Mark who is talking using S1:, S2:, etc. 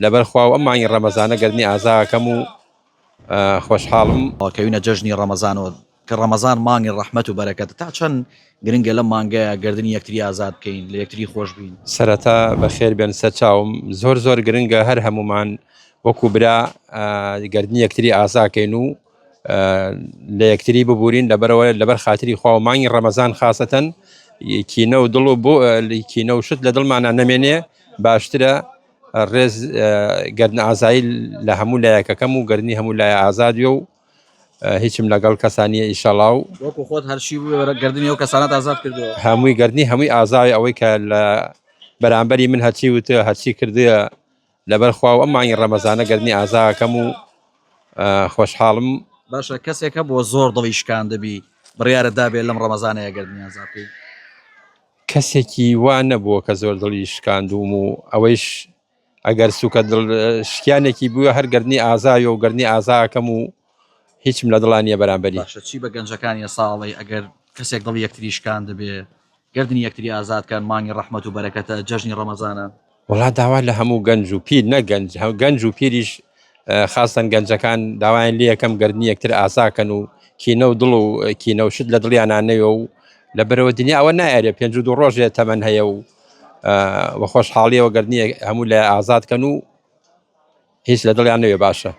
S1: لەبەر خوا و ئەمانی ڕەمەزانە گەرنی ئازاکەم و خۆشحاڵم.
S2: کەوینە جەژنی ڕەمەزانەوە کە ڕەمەزان مانگی ڕەحمەت و بەرەکەتە تا چەند گرنگە لەم مانگەیە گردنی یەکتری ئازاد بکەین لە یەکتری خۆش بین.
S1: سەرەتا بەخێر بێن سەر چاوم زۆر گرنگە هەر هەمومان وەکو برا گردنی یەکتری ئازاکەین و لە یەکتری ببورین لەبەر خاتری خوا و مانگی ڕەمەزان خاسەتەن کینە و دڵ و بۆ کینە و شت لە دڵمانە نەمێنێ باشترە ڕێز گەردن ئازایی لە هەموو لایەکەکەم و گەردنی هەموو لایە ئازادیە و هیچم لەگەڵ کەسانیە ئیشەڵاو
S2: وەکو خۆت هەرشی گردنی و کەسانات ئازاد کردەوە
S1: هەمووی گەردنی هەمووی ئازای ئەوەی کە لە بەرامبەری من هەرچی وتە هەرچی کردووە لەبەر خوا و ئەمانی ڕەمەزانە گەردنی ئازاکەم و خۆشحاڵم.
S2: باشە کەسێکە بۆ زۆر دڵی شکان دەبی بڕیارە دابێت لەم ڕەمەزانەیە گەردنی ئازادکەی.
S1: کەسێکی وا نەبووە کە زۆر دڵی شکاندوم و ئەوەیش ئەگەر سوکە شکیانێکی بووە هەر گەردنی ئازای و گەردنی ئازاکەم و هیچم لە دڵانیە بەرامبەری.
S2: باشە چی بە گەنجەکانی ساڵی ئەگەر کەسێک دڵی یەکتری شکان دەبێ گەردنی یەکتری ئازادکان مانگی ڕەحمەت و بەرەکەتە جەژنی ڕەمەزانە.
S1: وڵات داوا لە هەموو گەنج و پیر نەگەنج گەنج و پیریش خاستن گەنجەکان داوایان لێ یەکەم گەردنی یەکتر ئازاکەن و کینە و دڵ و کینە و شت لە دڵیانانەوە و لە بەرەوە دنیا ئەوە نایێرێ 52 ڕۆژێ تەمەەن هەیە و خۆشحاڵیەوە گەردنی هەموو لە ئازادکەن و هیچ لە دڵیان نەوێ باشە.